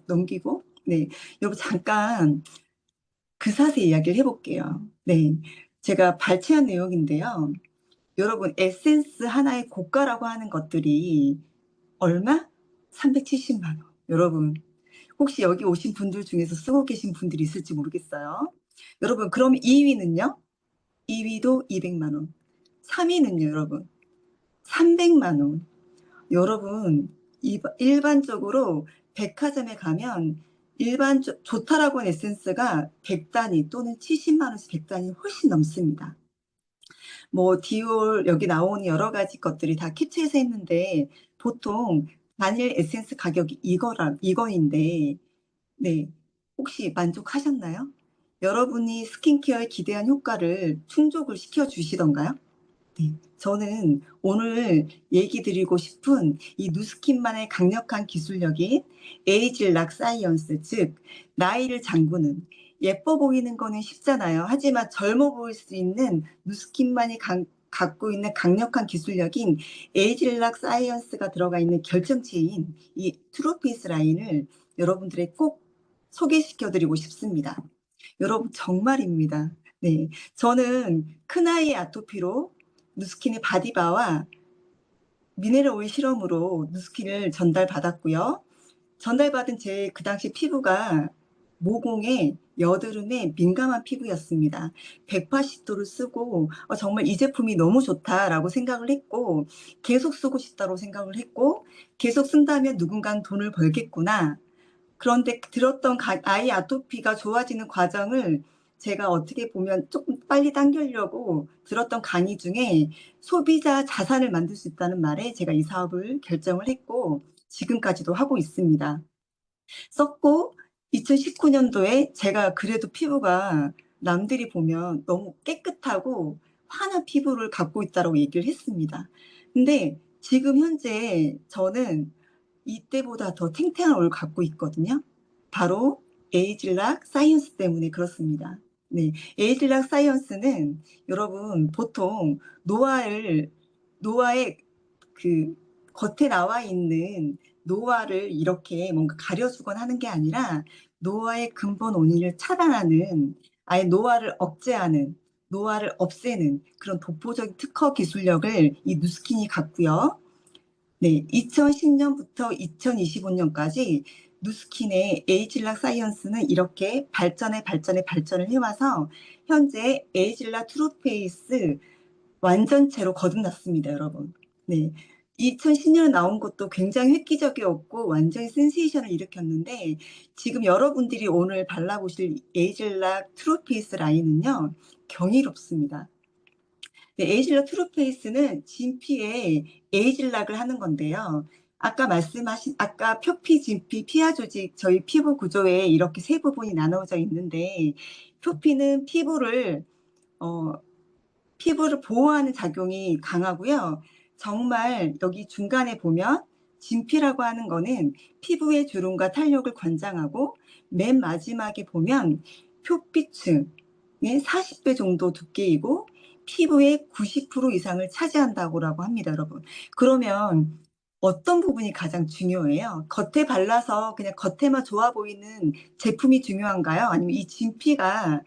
넘기고 네, 여러분 잠깐 그사세 이야기를 해볼게요. 네, 제가 발췌한 내용인데요. 여러분 에센스 하나의 고가라고 하는 것들이 얼마? 370만 원. 여러분, 혹시 여기 오신 분들 중에서 쓰고 계신 분들이 있을지 모르겠어요. 여러분, 그럼 2위는요? 2위도 200만 원. 3위는요, 여러분? 300만 원. 여러분, 일반적으로 백화점에 가면 좋다라고 하는 에센스가 100단위 또는 70만 원씩 100단위 훨씬 넘습니다. 뭐 디올 여기 나오는 여러 가지 것들이 다 캡처해서 했는데 보통 단일 에센스 가격이 이거인데 네, 혹시 만족하셨나요? 여러분이 스킨케어에 기대한 효과를 충족을 시켜 주시던가요? 네, 저는 오늘 얘기 드리고 싶은 이 누스킨만의 강력한 기술력인 에이질락 사이언스, 즉 나이를 잠그는, 예뻐 보이는 거는 쉽잖아요. 하지만 젊어 보일 수 있는 누스킨만이 갖고 있는 강력한 기술력인 에이질락 사이언스가 들어가 있는 결정체인 이 트루페이스 라인을 여러분들에 꼭 소개시켜 드리고 싶습니다. 여러분 정말입니다. 네, 저는 큰아이의 아토피로 누스킨의 바디바와 미네랄 오일 실험으로 누스킨을 전달받았고요. 전달받은 제 그 당시 피부가 모공에 여드름에 민감한 피부였습니다. 180도를 쓰고 정말 이 제품이 너무 좋다라고 생각을 했고 계속 쓰고 싶다고 생각을 했고 계속 쓴다면 누군가는 돈을 벌겠구나. 그런데 들었던 아이 아토피가 좋아지는 과정을 제가 어떻게 보면 조금 빨리 당기려고 들었던 강의 중에 소비자 자산을 만들 수 있다는 말에 제가 이 사업을 결정을 했고 지금까지도 하고 있습니다. 썼고 2019년도에 제가 그래도 피부가 남들이 보면 너무 깨끗하고 환한 피부를 갖고 있다고 얘기를 했습니다. 근데 지금 현재 저는 이때보다 더 탱탱한 얼굴을 갖고 있거든요. 바로 에이즐락 사이언스 때문에 그렇습니다. 네, 에이즐락 사이언스는 여러분 보통 노화의 그 겉에 나와 있는 노화를 이렇게 뭔가 가려주거나 하는 게 아니라 노화의 근본 원인을 차단하는 아예 노화를 억제하는 노화를 없애는 그런 독보적인 특허 기술력을 이 누스킨이 갖고요. 네, 2010년부터 2025년까지 누스킨의 에이즐락 사이언스는 이렇게 발전을 해와서 현재 에이즐락 트루페이스 완전체로 거듭났습니다, 여러분. 네. 2010년에 나온 것도 굉장히 획기적이었고 완전히 센세이션을 일으켰는데 지금 여러분들이 오늘 발라보실 에이즐락 트루페이스 라인은요, 경이롭습니다. 네, 에이즐락 트루페이스는 진피에 에이즐락을 하는 건데요. 아까 표피, 진피, 피하 조직, 저희 피부 구조에 이렇게 세 부분이 나눠져 있는데 표피는 피부를 보호하는 작용이 강하고요. 정말 여기 중간에 보면 진피라고 하는 거는 피부의 주름과 탄력을 권장하고 맨 마지막에 보면 표피층의 40배 정도 두께이고 피부의 90% 이상을 차지한다고 합니다, 여러분. 그러면 어떤 부분이 가장 중요해요? 겉에 발라서 그냥 겉에만 좋아 보이는 제품이 중요한가요? 아니면 이 진피가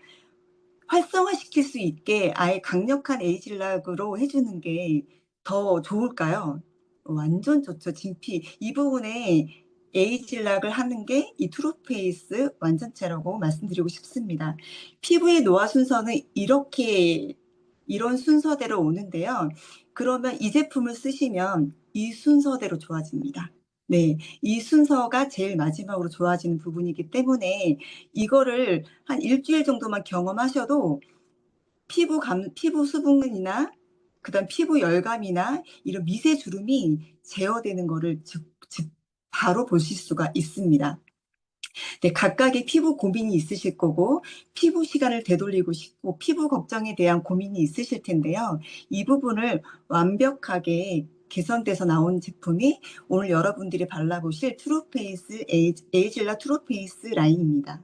활성화시킬 수 있게 아예 강력한 에이즐락으로 해주는 게 더 좋을까요? 완전 좋죠. 진피. 이 부분에 에이즐락을 하는 게 이 트루페이스 완전체라고 말씀드리고 싶습니다. 피부의 노화 순서는 이런 순서대로 오는데요. 그러면 이 제품을 쓰시면 이 순서대로 좋아집니다. 네, 이 순서가 제일 마지막으로 좋아지는 부분이기 때문에 이거를 한 일주일 정도만 경험하셔도 피부 수분이나 그다음 피부 열감이나 이런 미세 주름이 제어되는 거를 바로 보실 수가 있습니다. 네, 각각의 피부 고민이 있으실 거고 피부 시간을 되돌리고 싶고 피부 걱정에 대한 고민이 있으실 텐데요. 이 부분을 완벽하게 개선돼서 나온 제품이 오늘 여러분들이 발라보실 트루페이스 에이즐락 트루페이스 라인입니다.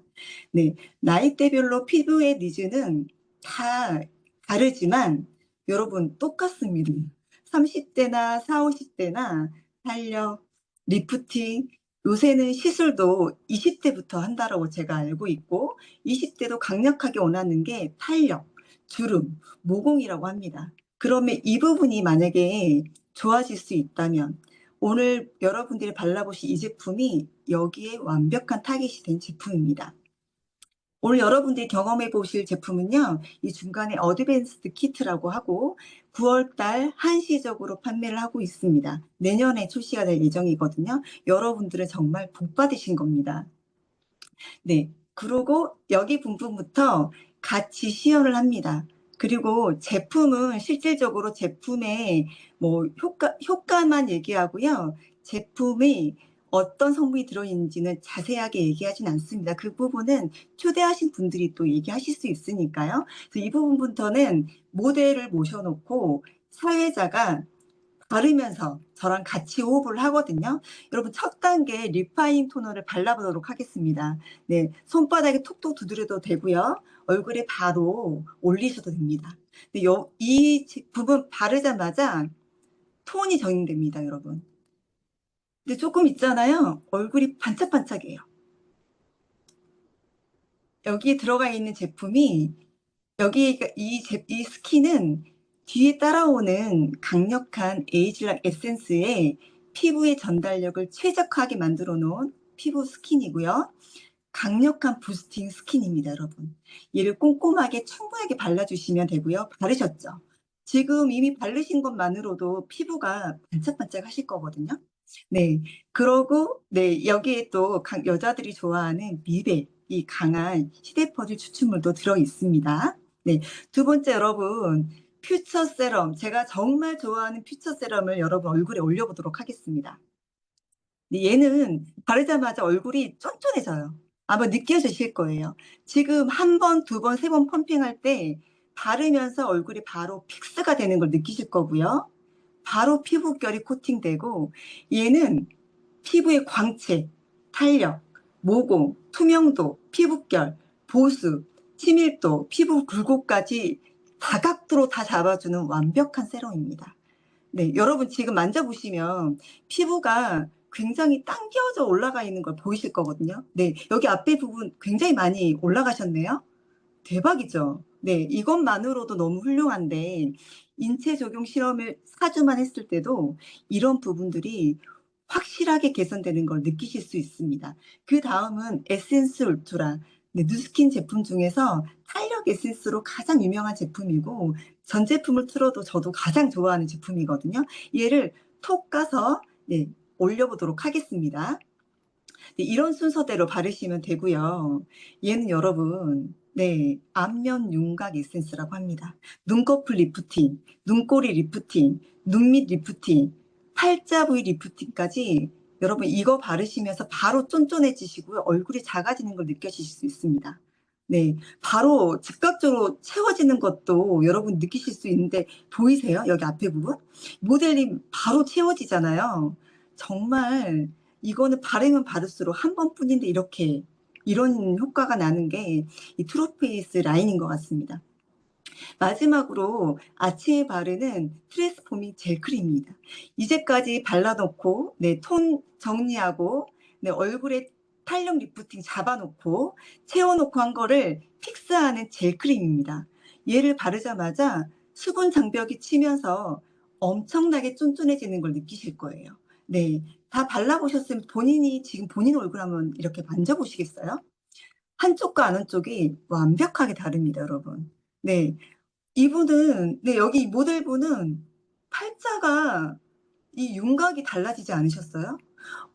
네, 나이대별로 피부의 니즈는 다 다르지만 여러분 똑같습니다. 30대나 40, 50대나 탄력, 리프팅, 요새는 시술도 20대부터 한다라고 제가 알고 있고 20대도 강력하게 원하는 게 탄력, 주름, 모공이라고 합니다. 그러면 이 부분이 만약에 좋아질 수 있다면 오늘 여러분들이 발라보실 이 제품이 여기에 완벽한 타깃이 된 제품입니다. 오늘 여러분들이 경험해 보실 제품은요, 이 중간에 어드밴스드 키트라고 하고 9월달 한시적으로 판매를 하고 있습니다. 내년에 출시가 될 예정이거든요. 여러분들은 정말 복 받으신 겁니다. 네. 그리고 여기 부분부터 같이 시연을 합니다. 그리고 제품은 실질적으로 제품의 뭐 효과만 얘기하고요. 제품이 어떤 성분이 들어있는지는 자세하게 얘기하진 않습니다. 그 부분은 초대하신 분들이 또 얘기하실 수 있으니까요. 그래서 이 부분부터는 모델을 모셔놓고 사회자가 바르면서 저랑 같이 호흡을 하거든요. 여러분 첫 단계 리파인 토너를 발라보도록 하겠습니다. 네, 손바닥에 톡톡 두드려도 되고요. 얼굴에 바로 올리셔도 됩니다. 근데 이 제품은 바르자마자 톤이 적용됩니다, 여러분. 근데 조금 있잖아요. 얼굴이 반짝반짝해요. 여기에 들어가 있는 제품이 여기 이 스킨은 뒤에 따라오는 강력한 에이즐락 에센스에 피부의 전달력을 최적화하게 만들어 놓은 피부 스킨이고요. 강력한 부스팅 스킨입니다, 여러분. 얘를 꼼꼼하게 충분하게 발라주시면 되고요. 바르셨죠? 지금 이미 바르신 것만으로도 피부가 반짝반짝 하실 거거든요. 네. 그러고, 네, 여기에 또 여자들이 좋아하는 미백, 이 강한 히데퍼즐 추출물도 들어 있습니다. 네. 두 번째, 여러분, 퓨처 세럼. 제가 정말 좋아하는 퓨처 세럼을 여러분 얼굴에 올려보도록 하겠습니다. 네, 얘는 바르자마자 얼굴이 쫀쫀해져요. 아마 느껴지실 거예요. 지금 한 번, 두 번, 세 번 펌핑할 때 바르면서 얼굴이 바로 픽스가 되는 걸 느끼실 거고요. 바로 피부결이 코팅되고 얘는 피부의 광채, 탄력, 모공, 투명도, 피부결, 보습, 치밀도, 피부 굴곡까지 다각도로 다 잡아주는 완벽한 세럼입니다. 네, 여러분 지금 만져보시면 피부가 굉장히 당겨져 올라가 있는 걸 보이실 거거든요. 네, 여기 앞에 부분 굉장히 많이 올라가셨네요. 대박이죠. 네, 이것만으로도 너무 훌륭한데 인체 적용 실험을 4주만 했을 때도 이런 부분들이 확실하게 개선되는 걸 느끼실 수 있습니다. 그 다음은 에센스 울트라. 네, 누스킨 제품 중에서 탄력 에센스로 가장 유명한 제품이고 전 제품을 틀어도 저도 가장 좋아하는 제품이거든요. 얘를 톡 까서 네, 올려보도록 하겠습니다. 네, 이런 순서대로 바르시면 되고요. 얘는 여러분, 네, 안면 윤곽 에센스라고 합니다. 눈꺼풀 리프팅, 눈꼬리 리프팅, 눈밑 리프팅, 팔자 부위 리프팅까지 여러분 이거 바르시면서 바로 쫀쫀해지시고요. 얼굴이 작아지는 걸 느껴지실 수 있습니다. 네, 바로 즉각적으로 채워지는 것도 여러분 느끼실 수 있는데 보이세요? 여기 앞에 부분? 모델링 바로 채워지잖아요. 정말 이거는 바르면 바를수록 한 번뿐인데 이렇게 이런 효과가 나는 게 이 트루페이스 라인인 것 같습니다. 마지막으로 아침에 바르는 트랜스포밍 젤 크림입니다. 이제까지 발라놓고 네, 톤 정리하고 네, 얼굴에 탄력 리프팅 잡아놓고 채워놓고 한 거를 픽스하는 젤 크림입니다. 얘를 바르자마자 수분 장벽이 치면서 엄청나게 쫀쫀해지는 걸 느끼실 거예요. 네, 다 발라보셨으면 본인이 지금 본인 얼굴 한번 이렇게 만져보시겠어요? 한쪽과 안 한쪽이 완벽하게 다릅니다, 여러분. 네, 이분은, 네, 여기 모델분은 팔자가 이 윤곽이 달라지지 않으셨어요?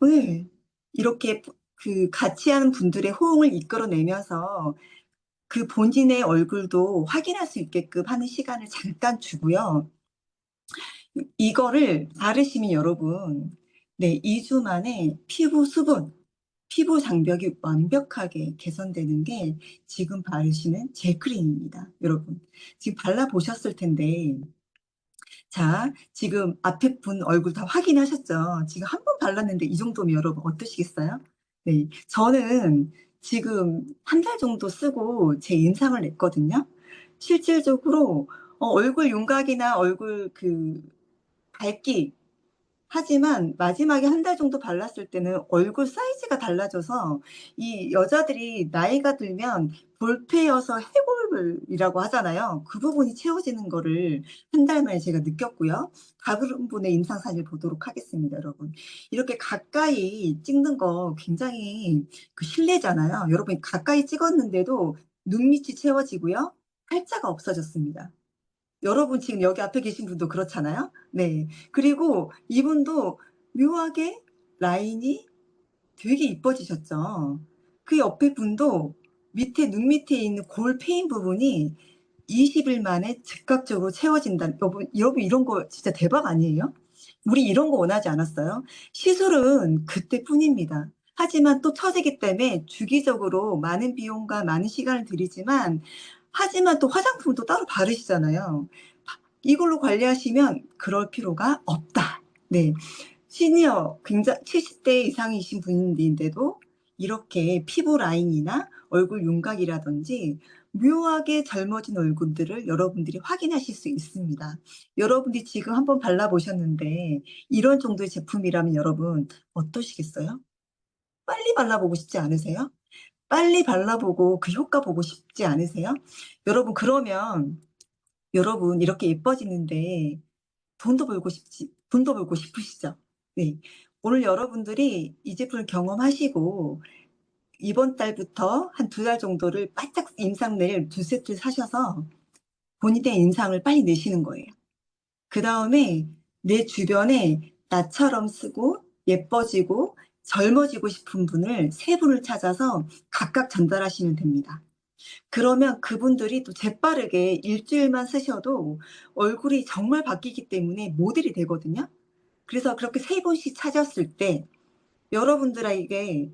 네, 이렇게 그 같이 하는 분들의 호응을 이끌어내면서 그 본인의 얼굴도 확인할 수 있게끔 하는 시간을 잠깐 주고요. 이거를 바르시면 여러분, 네, 2주 만에 피부 수분, 피부 장벽이 완벽하게 개선되는 게 지금 바르시는 젤크림입니다. 여러분, 지금 발라보셨을 텐데, 자, 지금 앞에 분 얼굴 다 확인하셨죠? 지금 한 번 발랐는데 이 정도면 여러분 어떠시겠어요? 네, 저는 지금 한 달 정도 쓰고 제 인상을 냈거든요. 실질적으로 얼굴 윤곽이나 얼굴 그 밝기 하지만 마지막에 한 달 정도 발랐을 때는 얼굴 사이즈가 달라져서 이 여자들이 나이가 들면 볼페여서 해골이라고 하잖아요. 그 부분이 채워지는 거를 한 달 만에 제가 느꼈고요. 다른 분의 임상 사진을 보도록 하겠습니다, 여러분. 이렇게 가까이 찍는 거 굉장히 그 실례잖아요. 여러분 가까이 찍었는데도 눈 밑이 채워지고요. 팔자가 없어졌습니다. 여러분 지금 여기 앞에 계신 분도 그렇잖아요. 네. 그리고 이분도 묘하게 라인이 되게 이뻐지셨죠. 그 옆에 분도 밑에 눈 밑에 있는 골 페인 부분이 20일 만에 즉각적으로 채워진다. 여러분 이런 거 진짜 대박 아니에요? 우리 이런 거 원하지 않았어요? 시술은 그때뿐입니다. 하지만 또 처지기 때문에 주기적으로 많은 비용과 많은 시간을 들이지만 하지만 또 화장품도 따로 바르시잖아요. 이걸로 관리하시면 그럴 필요가 없다. 네. 시니어, 굉장히 70대 이상이신 분인데도 이렇게 피부 라인이나 얼굴 윤곽이라든지 묘하게 젊어진 얼굴들을 여러분들이 확인하실 수 있습니다. 여러분들이 지금 한번 발라보셨는데 이런 정도의 제품이라면 여러분 어떠시겠어요? 빨리 발라보고 싶지 않으세요? 빨리 발라보고 그 효과 보고 싶지 않으세요? 여러분 그러면 여러분 이렇게 예뻐지는데 돈도 벌고 싶으시죠? 네. 오늘 여러분들이 이 제품을 경험하시고 이번 달부터 한 2달 정도를 바짝 임상낼 2세트 사셔서 본인의 인상을 빨리 내시는 거예요. 그 다음에 내 주변에 나처럼 쓰고 예뻐지고 젊어지고 싶은 분을 3분을 찾아서 각각 전달하시면 됩니다. 그러면 그분들이 또 재빠르게 일주일만 쓰셔도 얼굴이 정말 바뀌기 때문에 모델이 되거든요. 그래서 그렇게 3분씩 찾았을 때 여러분들에게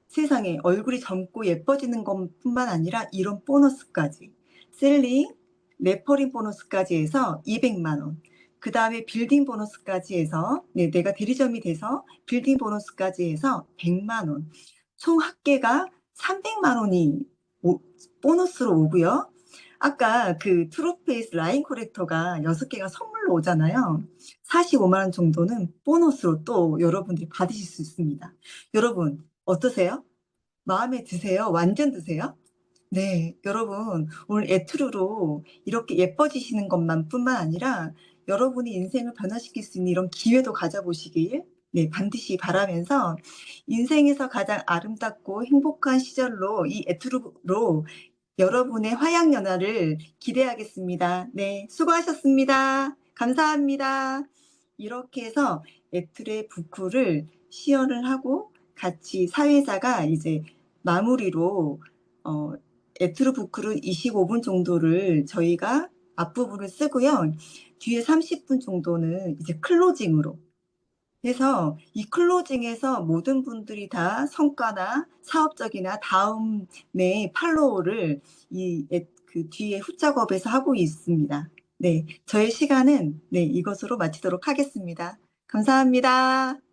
세상에 얼굴이 젊고 예뻐지는 것뿐만 아니라 이런 보너스까지 셀링, 레퍼링 보너스까지 해서 200만 원. 그 다음에 빌딩 보너스까지 해서 내가 대리점이 돼서 빌딩 보너스까지 해서 100만 원. 총 합계가 300만 원이 보너스로 오고요. 아까 그 트루페이스 라인 코렉터가 6개가 선물로 오잖아요. 45만 원 정도는 보너스로 또 여러분들이 받으실 수 있습니다. 여러분 어떠세요? 마음에 드세요? 완전 드세요? 네, 여러분 오늘 에투르로 이렇게 예뻐지시는 것만 뿐만 아니라 여러분의 인생을 변화시킬 수 있는 이런 기회도 가져보시길 반드시 바라면서 인생에서 가장 아름답고 행복한 시절로 이 에투르로 여러분의 화양연화를 기대하겠습니다. 네, 수고하셨습니다. 감사합니다. 이렇게 해서 에투르의 부쿠를 시연을 하고 같이 사회자가 이제 마무리로 에투르 부쿠를 25분 정도를 저희가 앞부분을 쓰고요. 뒤에 30분 정도는 이제 클로징으로 해서 이 클로징에서 모든 분들이 다 성과나 사업적이나 다음에 팔로우를 그 뒤에 후작업에서 하고 있습니다. 네, 저의 시간은 이것으로 마치도록 하겠습니다. 감사합니다.